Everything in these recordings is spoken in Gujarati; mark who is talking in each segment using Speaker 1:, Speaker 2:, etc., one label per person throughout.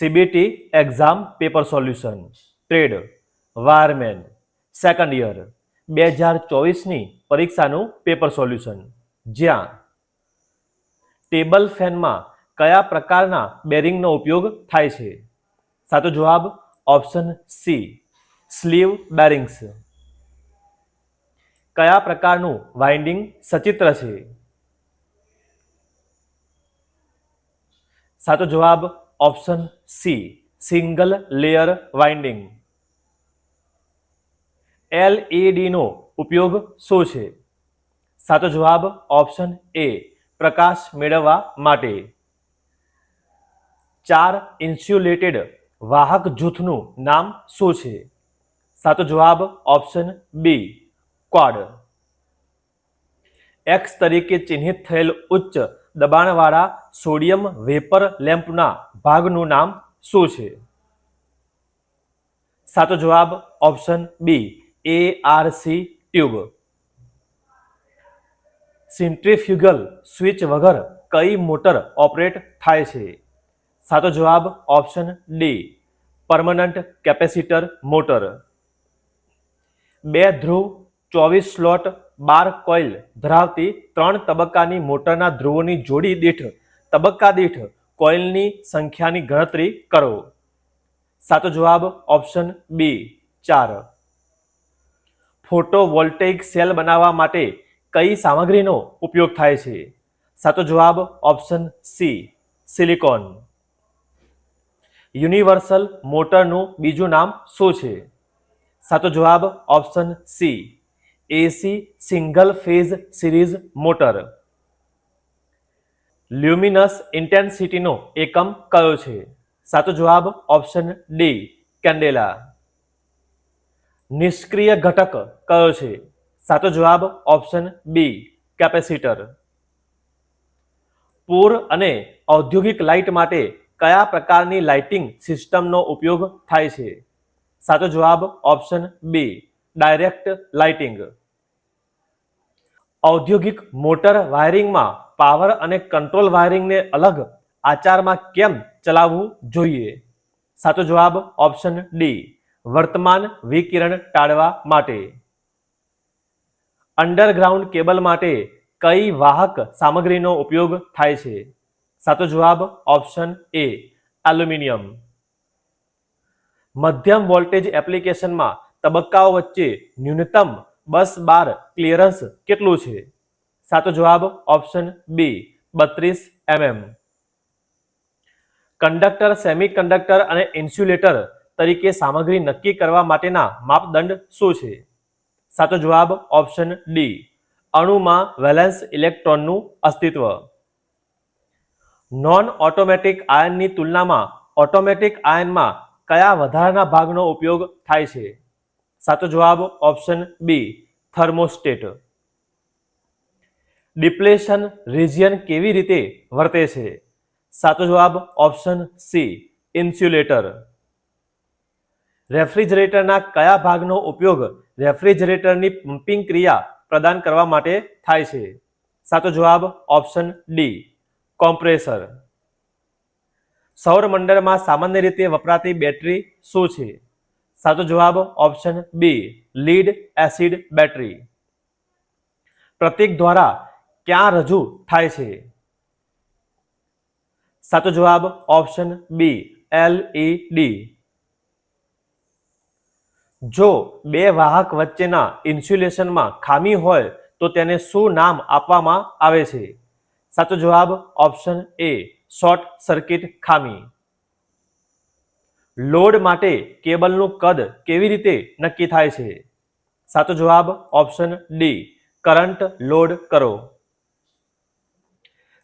Speaker 1: CBT exam paper solution trade wireman second year 2024ની પરીક્ષાનું પેપર સોલ્યુશન, જ્યાં ટેબલ ફેનમાં કયા પ્રકારના બેરિંગનો ઉપયોગ થાય છે? સાચો જવાબ ઓપ્શન સી, સ્લીવ બેરિંગ્સ. કયા પ્રકારનું વાઇન્ડિંગ સચિત્ર છે? સાચો જવાબ option C, single layer winding. એલઈડીનો ઉપયોગ શું છે? સાચો જવાબ ઓપ્શન એ, પ્રકાશ મેળવવા માટે. 4 ઇન્સ્યુલેટેડ વાહક જૂથનું નામ શું છે? સાચો જવાબ ઓપ્શન બી, ક્વાડ. એક્સ તરીકે ચિહ્નિત થયેલ ઉચ્ચ દબાણવાળા સોડિયમ વેપર લેમ્પના ભાગનું નામ શું છે? સાચો જવાબ option B, ARC tube. Centrifugal switch વગર કઈ મોટર ઓપરેટ થાય છે? સાચો જવાબ option D, permanent capacitor motor. 2 ધ્રુવ 24 સ્લોટ 12 કોઇલ ધરાવતી 3 તબક્કાની મોટરના ધ્રુવોની જોડી દીઠ તબક્કા દીઠ કોઇલની સંખ્યાની ગણતરી કરો. સાચો જવાબ ઓપ્શન બી, 4. ફોટોવોલ્ટેઇક સેલ બનાવવા માટે કઈ સામગ્રીનો ઉપયોગ થાય છે? સાચો જવાબ ઓપ્શન સી, સિલિકોન. યુનિવર્સલ મોટરનું બીજું નામ શું છે? સાચો જવાબ option C, AC single phase series motor. Luminous ઇન્ટેન્સિટીનો એકમ કયો છે? સાચો જવાબ ઓપ્શન ડી, કેન્ડેલા. નિષ્ક્રિય ઘટક કયો છે? સાચો જવાબ ઓપ્શન બી, કેપેસિટર. પૂર અને ઔદ્યોગિક લાઇટ માટે કયા પ્રકારની લાઇટિંગ સિસ્ટમનો ઉપયોગ થાય છે? સાચો જવાબ ઓપ્શન બી, ડાયરેક્ટ લાઇટિંગ. ઔદ્યોગિક મોટર વાયરિંગમાં પાવર અને કંટ્રોલ વાયરિંગને અલગ આચારમાં કેમ ચલાવવું જોઈએ? સાચો જવાબ ઓપ્શન ડી, વર્તમાન વિકિરણ ટાળવા માટે. અંડરગ્રાઉન્ડ કેબલ માટે કઈ વાહક સામગ્રીનો ઉપયોગ થાય છે? સાચો જવાબ ઓપ્શન એ, એલ્યુમિનિયમ. મધ્યમ વોલ્ટેજ એપ્લિકેશનમાં તબક્કાઓ વચ્ચે ન્યૂનતમ બસ બાર ક્લિયરન્સ કેટલું છે? સાચો જવાબ option B, 32 mm. Conductor, semiconductor અને ઇન્સ્યુલેટર તરીકે સામગ્રી નક્કી કરવા માટેના માપદંડ શું છે? સાચો જવાબ ઓપ્શન ડી, અણુમાં વેલેન્સ ઇલેક્ટ્રોનનું અસ્તિત્વ. નોન ઓટોમેટિક આયનની તુલનામાં ઓટોમેટિક આયનમાં કયા વધારાના ભાગનો ઉપયોગ થાય છે? સાચો જવાબ option B, thermostat. Depletion region કેવી રીતે વર્તે છે? સાચો જવાબ ઓપ્શન સી, ઇન્સ્યુલેટર. રેફ્રિજરેટરના કયા ભાગનો ઉપયોગ રેફ્રિજરેટરની પંપિંગ ક્રિયા પ્રદાન કરવા માટે થાય છે? સાચો જવાબ ઓપ્શન ડી, કોમ્પ્રેસર. સૌરમંડળમાં સામાન્ય રીતે વપરાતી બેટરી શું છે? સાચો જવાબ option B, lead acid battery. પ્રતીક દ્વારા ક્યાં રજૂ થાય છે? સાચો જવાબ ઓપ્શન બી, LED. જો બે વાહક વચ્ચેના ઇન્સ્યુલેશનમાં ખામી હોય તો તેને શું નામ આપવામાં આવે છે? સાચો જવાબ ઓપ્શન એ, શોર્ટ સર્કિટ ખામી. લોડ માટે કેબલનું કદ કેવી રીતે નક્કી થાય છે? સાચો જવાબ ઓપ્શન ડી, કરંટ લોડ કરો.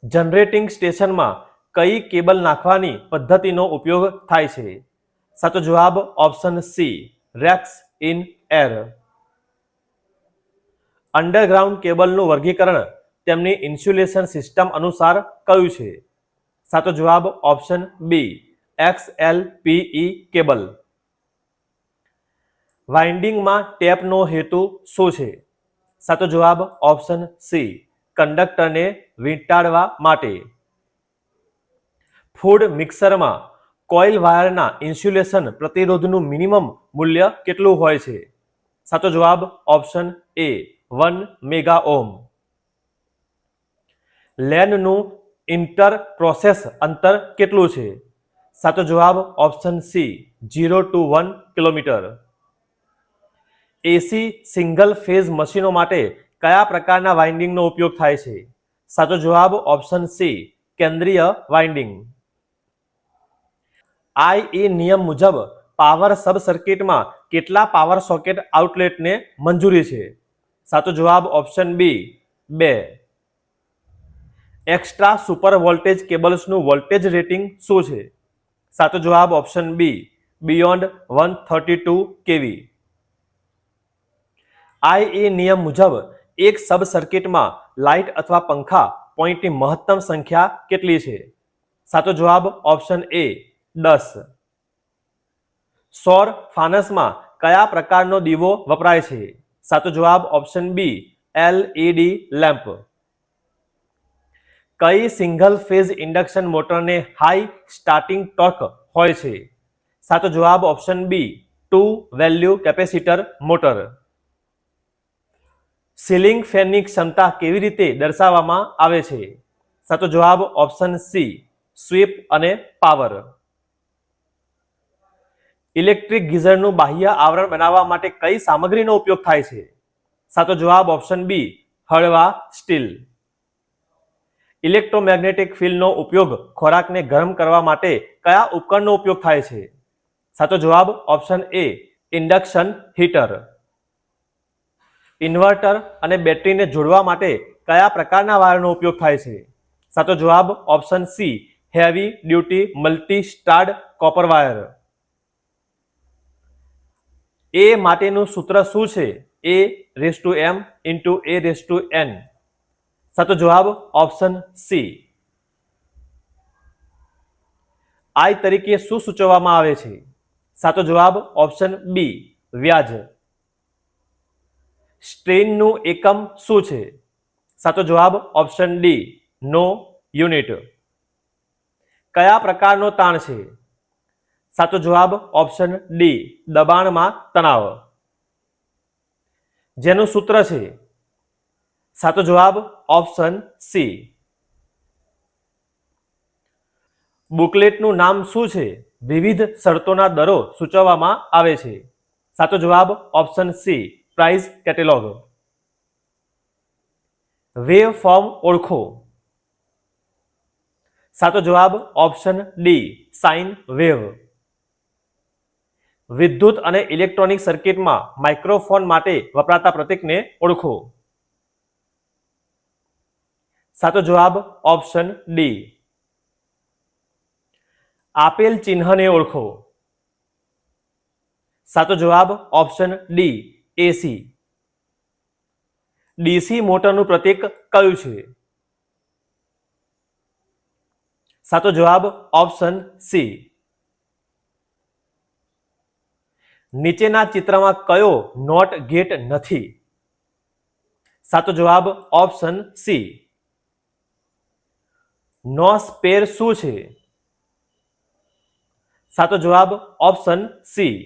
Speaker 1: જનરેટિંગ સ્ટેશનમાં કઈ કેબલ નાખવાની પદ્ધતિનો ઉપયોગ થાય છે? સાચો જવાબ option C, racks in air. Underground કેબલનું વર્ગીકરણ તેમની ઇન્સ્યુલેશન સિસ્ટમ અનુસાર કયું છે? સાચો જવાબ ઓપ્શન બી, XLPE કેબલ. વાઇન્ડિંગમાં ટેપનો હેતુ શું છે? સાચો જવાબ ઓપ્શન સી, કંડક્ટરને વીંટાળવા માટે. ફૂડ મિક્સરમાં કોઇલ વાયરના ઇન્સ્યુલેશન પ્રતિરોધનું મિનિમમ મૂલ્ય કેટલું હોય છે? સાચો જવાબ ઓપ્શન એ 1 મેગા ઓહ્મ. લેનનું ઇન્ટર પ્રોસેસ અંતર કેટલું છે? સાચો જવાબ option C 0 to 1 kilometre. AC single phase મશીનો માટે કયા પ્રકારના વાઇન્ડિંગનો ઉપયોગ થાય છે? સાચો જવાબ ઓપ્શન સી કેન્દ્રીય વાઇન્ડિંગ. આઈએ નિયમ મુજબ પાવર સબ સર્કિટમાં કેટલા પાવર સોકેટ આઉટલેટને મંજૂરી છે? સાચો જવાબ option B 2. Extra super voltage કેબલ્સનું વોલ્ટેજ રેટિંગ શું છે? સાચો જવાબ ઓપ્શન બી બિયોન્ડ 132 કેવી. આઈએ નિયમ મુજબ એક સબ સર્કિટમાં લાઇટ અથવા પંખા પોઈન્ટની મહત્તમ સંખ્યા કેટલી છે? સાચો જવાબ ઓપ્શન એ 10. સૌર ફાનસમાં કયા પ્રકારનો દીવો વપરાય છે? સાચો જવાબ ઓપ્શન બી LED લેમ્પ. કઈ સિંગલ ફેઝ ઇન્ડક્શન મોટરને હાઈ સ્ટાર્ટિંગ ટોર્ક હોય છે? સાચો જવાબ option B 2 value capacitor motor. Ceiling ફેનની ક્ષમતા કેવી રીતે દર્શાવવામાં આવે છે? સાચો જવાબ ઓપ્શન સી સ્વીપ અને પાવર. ઇલેક્ટ્રિક ગીઝરનું બાહ્ય આવરણ બનાવવા માટે કઈ સામગ્રીનો ઉપયોગ થાય છે? સાચો જવાબ ઓપ્શન બી હળવા સ્ટીલ. ઇલેક્ટ્રોમેગ્નેટિક ફિલ્ડનો ઉપયોગ ખોરાકને ગરમ કરવા માટે કયા ઉપકરણનો ઉપયોગ થાય છે? સાચો જવાબ ઓપ્શન એ ઇન્ડક્શન હીટર. ઇન્વર્ટર અને બેટરીને જોડવા માટે કયા પ્રકારના વાયરનો ઉપયોગ થાય છે? સાચો જવાબ option C heavy duty multi strand copper wire. એ માટેનું સૂત્ર શું છે? A⁻m × A⁻n. સાચો જવાબ ઓપ્શન સી. આઈ તરીકે શું સૂચવવામાં આવે છે? સાચો જવાબ ઓપ્શન બી વ્યાજ. સ્ટ્રેઇનનું એકમ શું છે? સાચો જવાબ ઓપ્શન ડી નો યુનિટ. કયા પ્રકારનો તાણ છે? સાચો જવાબ ઓપ્શન ડી દબાણમાં તણાવ. જેનું સૂત્ર છે? સાચો જવાબ ઓપ્શન સી. બુકલેટનું નામ શું છે? વિવિધ શરતોના દરો સૂચવવામાં આવે છે. સાચો જવાબ option C price catalogue. Wave form ઓળખો. સાચો જવાબ ઓપ્શન ડી સાઇન વેવ. વિદ્યુત અને ઇલેક્ટ્રોનિક સર્કિટમાં માઇક્રોફોન માટે વપરાતા પ્રતીકને ઓળખો. સાચો જવાબ ઓપ્શન ડી. આપેલ ચિહ્નને ઓળખો. સાચો જવાબ ઓપ્શન ડી એસી. ડીસી મોટરનું પ્રતીક કયું છે? સાચો જવાબ ઓપ્શન સી. નીચેના ચિત્રમાં કયો નોટ ગેટ નથી? સાચો જવાબ ઓપ્શન સી. નો સ્પેર શું છે? સાચો જવાબ ઓપ્શન સી.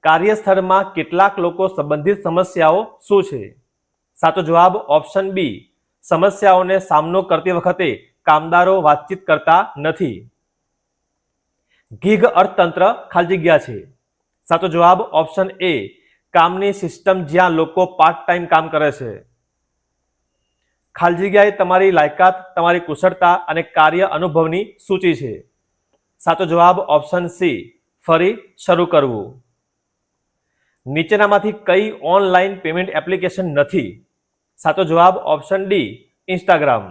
Speaker 1: કાર્યસ્થળમાં કેટલાક લોકો સંબંધિત સમસ્યાઓ શું છે? સાચો જવાબ ઓપ્શન બી સમસ્યાઓને સામનો કરતી વખતે કામદારો વાતચીત કરતા નથી. ગીગ અર્થતંત્ર ખાલી જગ્યા છે. સાચો જવાબ ઓપ્શન એ કામની સિસ્ટમ જ્યાં લોકો પાર્ટ ટાઈમ કામ કરે છે. ખાલી જગ્યા એ તમારી લાયકાત, તમારી કુશળતા અને કાર્ય અનુભવની સૂચિ છે. સાચો જવાબ ઓપ્શન સી ફરી શરૂ કરવું. નીચેનામાંથી કઈ ઓનલાઈન પેમેન્ટ એપ્લિકેશન નથી? સાચો જવાબ ઓપ્શન ડી ઇન્સ્ટાગ્રામ.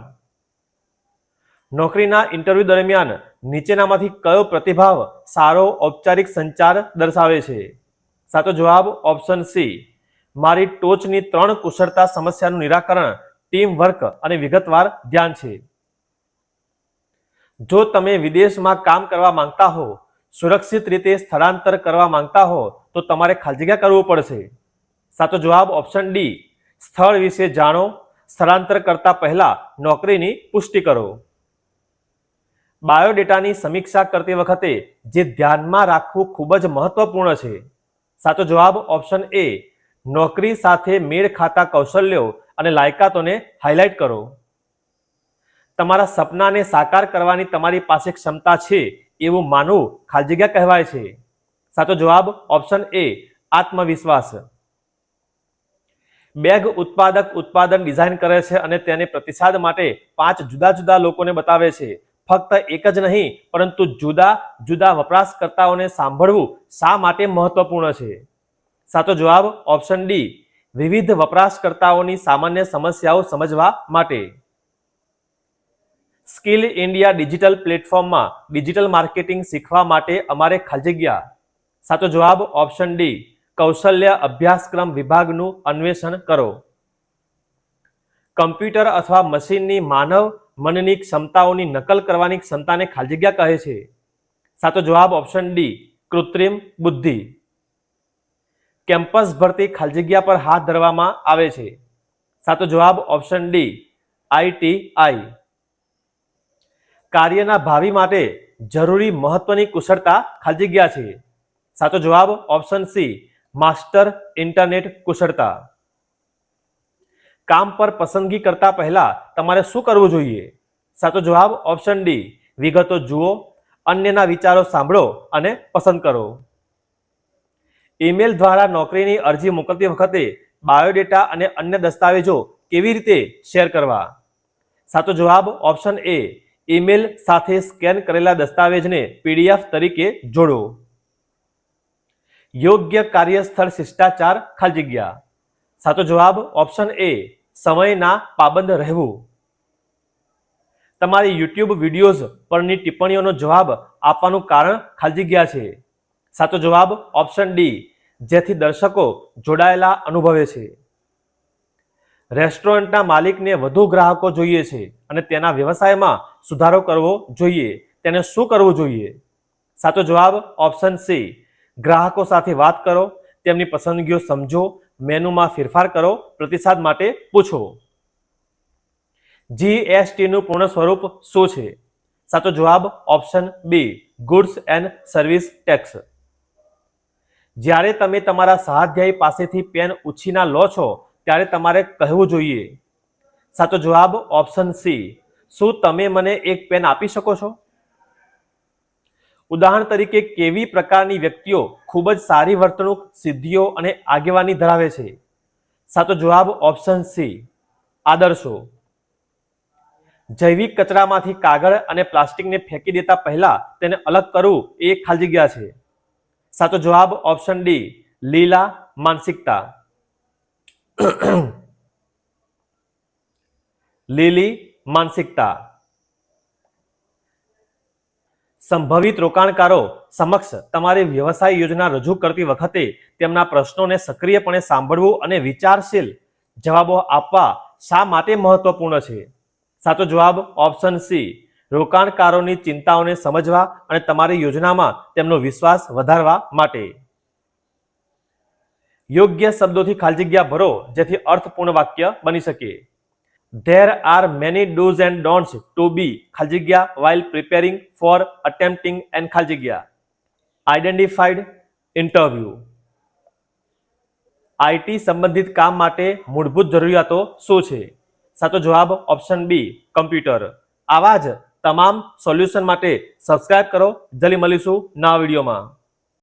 Speaker 1: નોકરીના ઇન્ટરવ્યૂ દરમિયાન નીચેનામાંથી કયો પ્રતિભાવ સારો ઔપચારિક સંચાર દર્શાવે છે? સાચો જવાબ ઓપ્શન સી મારી ટોચની 3 કુશળતા સમસ્યાનું નિરાકરણ, ટીમ વર્ક અને વિગતવાર ધ્યાન છે. જો તમે વિદેશમાં કામ કરવા માંગતા હો, સુરક્ષિત રીતે સ્થળાંતર કરવા માંગતા હો તો તમારે ખાલી જગ્યા કરવું પડશે. સાચો જવાબ ઓપ્શન ડી સ્થળ વિશે જાણો, સ્થળાંતર કરતા પહેલા નોકરીની પુષ્ટિ કરો. બાયોડેટાની સમીક્ષા કરતી વખતે જે ધ્યાનમાં રાખવું ખૂબ જ મહત્વપૂર્ણ છે. સાચો જવાબ ઓપ્શન એ. નોકરી સાથે મેળ ખાતા કૌશલ્યો અને લાયકાતોને હાઇલાઇટ કરો. તમારા સપનાને સાકાર કરવાની તમારી પાસે ક્ષમતા છે એવું માનવું ખાલી જગ્યા કહેવાય છે. સાચો જવાબ ઓપ્શન એ. આત્મવિશ્વાસ. બેગ ઉત્પાદક ઉત્પાદન ડિઝાઇન કરે છે અને તેને પ્રતિસાદ માટે 5 જુદા જુદા લોકોને બતાવે છે. ફક્ત એક જ નહીં પરંતુ જુદા જુદા વપરાશકર્તાઓને સાંભળવું શા માટે મહત્વપૂર્ણ છે? સાચો જવાબ ઓપ્શન ડી. વિવિધ વપરાશકર્તાઓની સામાન્ય સમસ્યાઓ સમજવા માટે. સ્કિલ ઇન્ડિયા ડિજિટલ પ્લેટફોર્મમાં ડિજિટલ માર્કેટિંગ શીખવા માટે અમારે ખાલી જગ્યા. સાચો જવાબ ઓપ્શન ડી. કૌશલ્ય અભ્યાસક્રમ વિભાગનું અન્વેષણ કરો. કમ્પ્યુટર અથવા મશીનની માનવ મનની ક્ષમતાઓની નકલ કરવાની ક્ષમતાને ખાલી જગ્યા કહે છે. સાચો જવાબ ઓપ્શન ડી. કૃત્રિમ બુદ્ધિ. કેમ્પસ ભરતી ખાલી જગ્યા પર હાથ ધરવામાં આવે છે. સાચો જવાબ ઓપ્શન ડી. ITI. કાર્યના ભાવિ માટે જરૂરી મહત્વની કુશળતા ખાલી જગ્યા છે. સાચો જવાબ ઓપ્શન સી. માસ્ટર ઇન્ટરનેટ કુશળતા. કામ પર પસંદગી કરતા પહેલા તમારે શું કરવું જોઈએ? સાચો જવાબ ઓપ્શન ડી. વિગતો જુઓ, અન્યના વિચારો સાંભળો અને પસંદ કરો. ઈમેલ દ્વારા નોકરીની અરજી મોકલતી વખતે બાયોડેટા અને અન્ય દસ્તાવેજો કેવી રીતે શેર કરવા? સાચો જવાબ ઓપ્શન એ. ઈમેલ સાથે સ્કેન કરેલા દસ્તાવેજને PDF તરીકે જોડો. યોગ્ય કાર્યસ્થળ શિષ્ટાચાર ખાલી જગ્યા. સાચો જવાબ ઓપ્શન એ. સમયના પાબંદ રહેવું. તમારી YouTube વિડીયોઝ પરની ટિપ્પણીઓનો જવાબ આપવાનું કારણ ખાલી જગ્યા છે. સાચો જવાબ ઓપ્શન ડી. જેથી દર્શકો જોડાયેલા અનુભવે છે. રેસ્ટોરન્ટના માલિકને વધુ ગ્રાહકો જોઈએ છે અને તેના વ્યવસાયમાં સુધારો કરવો જોઈએ. તેને શું કરવું જોઈએ? સાચો જવાબ ઓપ્શન સી. ગ્રાહકો સાથે વાત કરો, તેમની પસંદગીઓ સમજો, મેનુમાં ફેરફાર કરો, પ્રતિસાદ માટે પૂછો. GST નું પૂર્ણ સ્વરૂપ શું છે? સાચો જવાબ option B. Goods and service tax. જ્યારે તમે તમારા સહાધ્યાયી પાસેથી પેન ઉછીના લો છો ત્યારે તમારે કહેવું જોઈએ. સાચો જવાબ ઓપ્શન સી. શું તમે મને એક પેન આપી શકો છો? ઉદાહરણ તરીકે કેવી પ્રકારની વ્યક્તિઓ ખૂબ જ સારી વર્તણૂક, સિદ્ધિઓ અને આગેવાની ધરાવે છે? સાચો જવાબ ઓપ્શન સી. આદર્શો. જૈવિક કચરામાંથી કાગળ અને પ્લાસ્ટિકને ફેંકી દેતા પહેલા તેને અલગ કરવું એ ખાલી જગ્યા છે. સાચો જવાબ ઓપ્શન ડી. લીલા માનસિકતા. લીલી માનસિકતા. સંભવિત રોકાણકારો સમક્ષ તમારી વ્યવસાય યોજના રજૂ કરતી વખતે તેમના પ્રશ્નોને સક્રિયપણે સાંભળવું અને વિચારશીલ જવાબો આપવા શા માટે મહત્વપૂર્ણ છે? સાચો જવાબ ઓપ્શન સી. રોકાણકારોની ચિંતાઓને સમજવા અને તમારી યોજનામાં તેમનો વિશ્વાસ વધારવા માટે. યોગ્ય શબ્દોથી ખાલી જગ્યા ભરો જેથી અર્થપૂર્ણ વાક્ય બની શકે. There are many do's and don'ts to be ખાલી જગ્યા while preparing for attempting and ખાલી જગ્યા identified interview. IT સંબંધિત કામ માટે મૂળભૂત જરૂરિયાતો શું છે? સાચો જવાબ ઓપ્શન બી. કમ્પ્યુટર. આવા જ તમામ સોલ્યુશન માટે સબસ્ક્રાઇબ કરો. જલ્દી મળીશું નવા વિડીયોમાં.